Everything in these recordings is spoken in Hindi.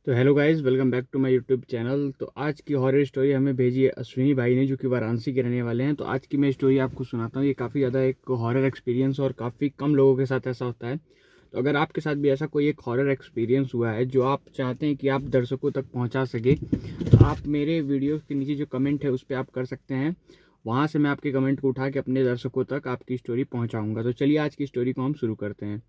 तो hello guys, welcome back to my YouTube channel. तो आज की हॉरर स्टोरी हमें भेजी है अश्विनी भाई ने, जो कि वाराणसी के रहने वाले हैं। तो आज की मैं स्टोरी आपको सुनाता हूँ। ये काफ़ी ज़्यादा एक हॉरर एक्सपीरियंस और काफ़ी कम लोगों के साथ ऐसा होता है। तो अगर आपके साथ भी ऐसा कोई एक हॉरर एक्सपीरियंस हुआ है जो आप चाहते हैं कि आप दर्शकों तक पहुँचा सके, तो आप मेरे वीडियो के नीचे जो कमेंट है उस पर आप कर सकते हैं। वहाँ से मैं आपके कमेंट को उठा के अपने दर्शकों तक आपकी स्टोरी पहुँचाऊँगा। तो चलिए आज की स्टोरी को हम शुरू करते हैं।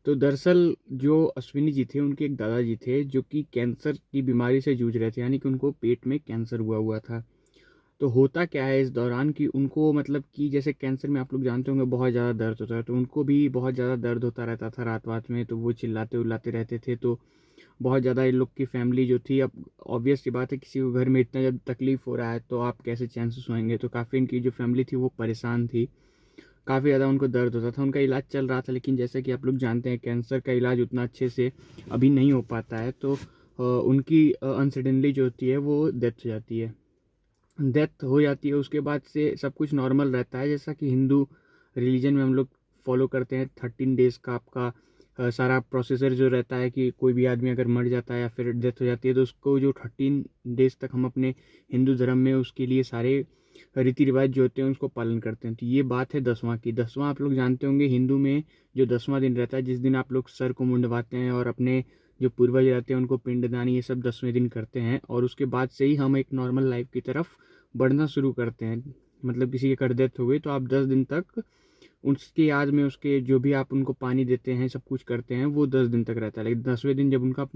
तो दरअसल जो अश्विनी जी थे, उनके एक दादाजी थे जो कि कैंसर की बीमारी से जूझ रहे थे, यानी कि उनको पेट में कैंसर हुआ हुआ था। तो होता क्या है इस दौरान कि उनको मतलब कि जैसे कैंसर में आप लोग जानते होंगे बहुत ज़्यादा दर्द होता है, तो उनको भी बहुत ज़्यादा दर्द होता रहता था रात रात में। तो वो चिल्लाते उल्लाते रहते थे। तो बहुत ज़्यादा इन लोग की फैमिली जो थी, अब ऑब्वियस सी बात है, किसी को घर में इतना जब तकलीफ़ हो रहा है तो आप कैसे चैन से सोएंगे। तो काफ़ी इनकी जो फैमिली थी वो परेशान थी। काफ़ी ज़्यादा उनको दर्द होता था। उनका इलाज चल रहा था, लेकिन जैसे कि आप लोग जानते हैं कैंसर का इलाज उतना अच्छे से अभी नहीं हो पाता है। तो उनकी अनसडनली जो होती है वो डेथ हो जाती है। डेथ हो जाती है, उसके बाद से सब कुछ नॉर्मल रहता है, जैसा कि हिंदू रिलीजन में हम लोग फॉलो करते हैं। 13 डेज़ का आपका सारा प्रोसीजर जो रहता है कि कोई भी आदमी अगर मर जाता है या फिर डेथ हो जाती है तो उसको जो 13 डेज़ तक हम अपने हिंदू धर्म में उसके लिए सारे रीति रिवाज जो होते हैं उसको पालन करते हैं। तो ये बात है 10वां की। 10वां आप लोग जानते होंगे, हिंदू में जो 10वां दिन रहता है, जिस दिन आप लोग सर को मुंडवाते हैं और अपने जो पूर्वज रहते हैं उनको पिंडदान, ये सब 10वें दिन करते हैं। और उसके बाद से ही हम एक नॉर्मल लाइफ की तरफ बढ़ना शुरू करते हैं। मतलब किसी की अगर डेथ हो गई तो आप 10 दिन तक उसकी याद में उसके जो भी आप उनको पानी देते हैं, सब कुछ करते हैं, वो 10 दिन तक रहता है। लेकिन 10वें दिन जब उनका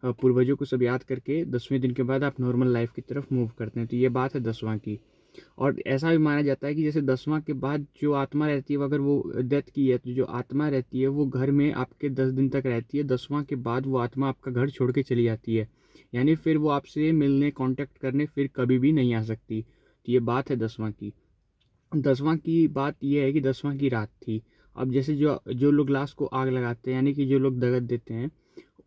पूर्वजों को सब याद करके 10वें दिन के बाद आप नॉर्मल लाइफ की तरफ मूव करते हैं। तो ये बात है 10वां की। और ऐसा भी माना जाता है कि जैसे 10वां के बाद जो आत्मा रहती है, अगर वो डेथ की है तो जो आत्मा रहती है वो घर में आपके 10 दिन तक रहती है। 10वां के बाद वो आत्मा आपका घर छोड़ के चली जाती है, यानी फिर वो आपसे मिलने कांटेक्ट करने फिर कभी भी नहीं आ सकती। तो ये बात है 10वां की। 10वां की बात ये है कि 10वां की रात थी। अब जैसे जो जो लोग लाश को आग लगाते हैं, यानी कि जो लोग दगद देते हैं,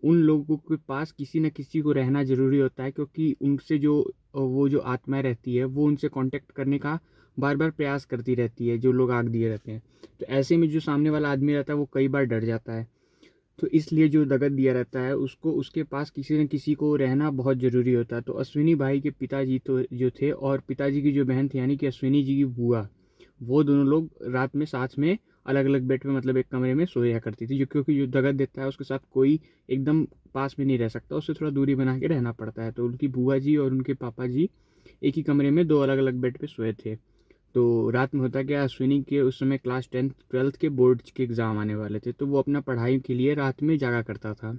उन लोगों के पास किसी न किसी को रहना ज़रूरी होता है, क्योंकि उनसे जो वो जो आत्माएँ रहती है वो उनसे कांटेक्ट करने का बार बार प्रयास करती रहती है, जो लोग आग दिए रहते हैं। तो ऐसे में जो सामने वाला आदमी रहता है वो कई बार डर जाता है। तो इसलिए जो दगद दिया रहता है उसको उसके पास किसी न किसी को रहना बहुत ज़रूरी होता है। तो अश्विनी भाई के पिताजी तो जो थे, और पिताजी की जो बहन थी यानी कि अश्विनी जी की बुआ, वो दोनों लोग रात में साथ में अलग अलग बेड पे, मतलब एक कमरे में सोया करती थी। जो क्योंकि जो दगद देता है उसके साथ कोई एकदम पास में नहीं रह सकता, उससे थोड़ा दूरी बना के रहना पड़ता है। तो उनकी बुआ जी और उनके पापा जी एक ही कमरे में दो अलग अलग बेड पे सोए थे। तो रात में होता क्या, अश्विनी के उस समय क्लास 10th 12th के बोर्ड के एग्ज़ाम आने वाले थे, तो वो अपना पढ़ाई के लिए रात में जागा करता था।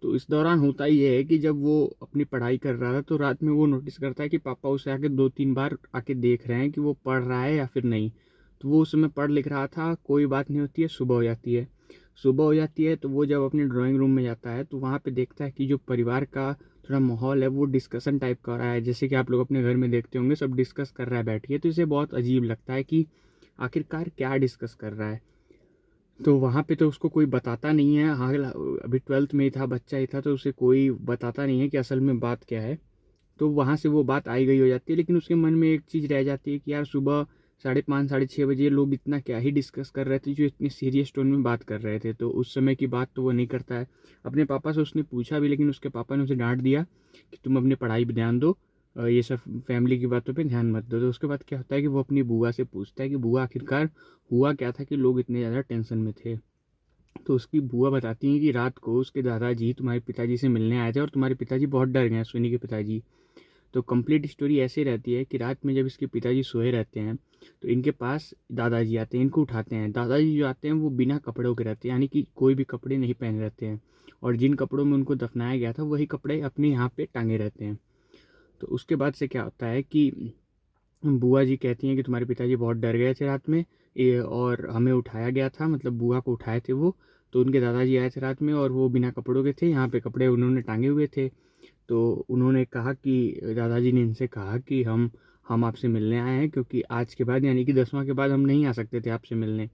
तो इस दौरान होता ये है कि जब वो अपनी पढ़ाई कर रहा था तो रात में वो नोटिस करता है कि पापा उसे आके 2-3 बार आके देख रहे हैं कि वो पढ़ रहा है या फिर नहीं। तो वो उस समय पढ़ लिख रहा था, कोई बात नहीं होती है। सुबह हो जाती है। सुबह हो जाती है तो वो जब अपने ड्राइंग रूम में जाता है तो वहाँ पे देखता है कि जो परिवार का थोड़ा माहौल है वो डिस्कशन टाइप का हो रहा है, जैसे कि आप लोग अपने घर में देखते होंगे, सब डिस्कस कर रहा है बैठ के। तो इसे बहुत अजीब लगता है कि आखिरकार क्या डिस्कस कर रहा है। तो वहाँ पे तो उसको कोई बताता नहीं है। हाँ, अभी 12th में ही था, बच्चा ही था, तो उसे कोई बताता नहीं है कि असल में बात क्या है। तो वहाँ से वो बात आई गई हो जाती है, लेकिन उसके मन में एक चीज़ रह जाती है कि यार सुबह 5:30 6:30 लोग इतना क्या ही डिस्कस कर रहे थे जो इतनी सीरियस टोन में बात कर रहे थे। तो उस समय की बात तो वो नहीं करता है। अपने पापा से उसने पूछा भी, लेकिन उसके पापा ने उसे डांट दिया कि तुम अपनी पढ़ाई पे ध्यान दो, ये सब फैमिली की बातों पे ध्यान मत दो। तो उसके बाद क्या होता है कि वो अपनी बुआ से पूछता है कि बुआ आखिरकार हुआ क्या था कि लोग इतने ज़्यादा टेंशन में थे। तो उसकी बुआ बताती हैं कि रात को उसके दादाजी तुम्हारे पिताजी से मिलने आए थे और तुम्हारे पिताजी बहुत डर गए, अश्विनी के पिताजी। तो कंप्लीट स्टोरी ऐसे रहती है कि रात में जब इसके पिताजी सोए रहते हैं तो इनके पास दादाजी आते हैं, इनको उठाते हैं। दादाजी जो आते हैं वो बिना कपड़ों के रहते हैं, यानी कि कोई भी कपड़े नहीं पहने रहते हैं, और जिन कपड़ों में उनको दफनाया गया था वही कपड़े अपने यहाँ पे टांगे रहते हैं। तो उसके बाद से क्या होता है कि बुआ जी कहती हैं कि तुम्हारे पिताजी बहुत डर गए थे रात में, और हमें उठाया गया था, मतलब बुआ को उठाए थे वो। तो उनके दादाजी आए थे रात में और वो बिना कपड़ों के थे, यहाँ पे कपड़े उन्होंने टांगे हुए थे। तो उन्होंने कहा कि दादाजी ने इनसे कहा कि हम आपसे मिलने आए हैं, क्योंकि आज के बाद यानी कि 10वां के बाद हम नहीं आ सकते थे आपसे मिलने।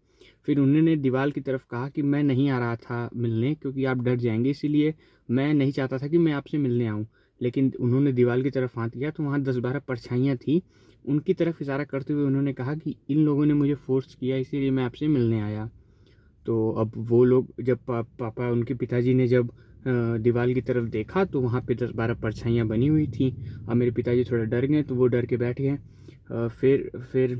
फिर उन्होंने दीवार की तरफ कहा कि मैं नहीं आ रहा था मिलने, क्योंकि आप डर जाएंगे, इसीलिए मैं नहीं चाहता था कि मैं आपसे मिलने आऊँ। लेकिन उन्होंने दीवार की तरफ हाथ किया तो वहाँ 10-12 परछाइयाँ थी। उनकी तरफ इशारा करते हुए उन्होंने कहा कि इन लोगों ने मुझे फोर्स किया, इसीलिए मैं आपसे मिलने आया। तो अब वो लोग जब पापा उनके पिताजी ने जब दीवार की तरफ देखा तो वहाँ पे 10-12 परछाइयाँ बनी हुई थी। अब मेरे पिताजी थोड़ा डर गए तो वो डर के बैठ गए। फिर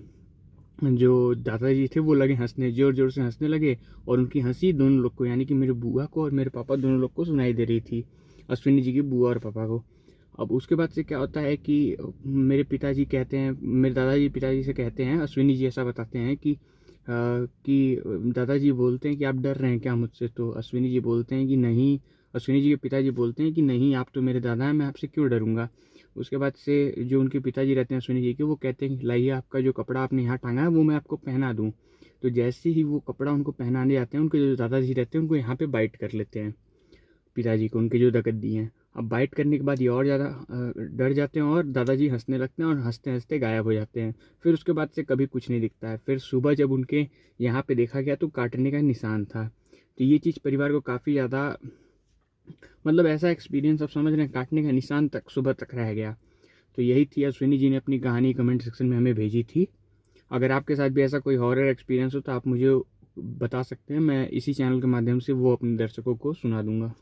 जो दादाजी थे वो लगे हंसने, ज़ोर ज़ोर से हंसने लगे और उनकी हंसी दोनों लोग को, यानी कि मेरे बुआ को और मेरे पापा दोनों लोग को सुनाई दे रही थी, अश्विनी जी की बुआ और पापा को। अब उसके बाद से क्या होता है कि मेरे पिताजी कहते हैं, मेरे दादाजी पिताजी से कहते हैं, अश्विनी जी ऐसा बताते हैं कि दादाजी बोलते हैं कि आप डर रहे हैं क्या मुझसे? तो अश्विनी जी बोलते हैं कि नहीं, अश्विनी जी के पिताजी बोलते हैं कि नहीं, आप तो मेरे दादा हैं, मैं आपसे क्यों डरूंगा। उसके बाद से जो उनके पिताजी रहते हैं अश्विनी जी के, वो कहते हैं कि लाइए आपका जो कपड़ा आपने यहाँ टांगा है वो मैं आपको पहना दूँ। तो जैसे ही वो कपड़ा उनको पहनाने जाते हैं, उनके जो दादाजी रहते हैं उनको यहाँ पे बाइट कर लेते हैं, पिताजी को, उनके जो दगद्दी हैं। अब बाइट करने के बाद ये और ज़्यादा डर जाते हैं और दादाजी हंसने लगते हैं और हंसते हंसते गायब हो जाते हैं। फिर उसके बाद से कभी कुछ नहीं दिखता है। फिर सुबह जब उनके यहाँ पे देखा गया तो काटने का निशान था। तो ये चीज़ परिवार को काफ़ी ज़्यादा, मतलब ऐसा एक्सपीरियंस आप समझ रहे हैं, काटने का निशान तक सुबह तक रह गया। तो यही थी, अश्विनी जी ने अपनी कहानी कमेंट सेक्शन में हमें भेजी थी। अगर आपके साथ भी ऐसा कोई हॉरर एक्सपीरियंस हो तो आप मुझे बता सकते हैं, मैं इसी चैनल के माध्यम से वो अपने दर्शकों को सुना दूंगा।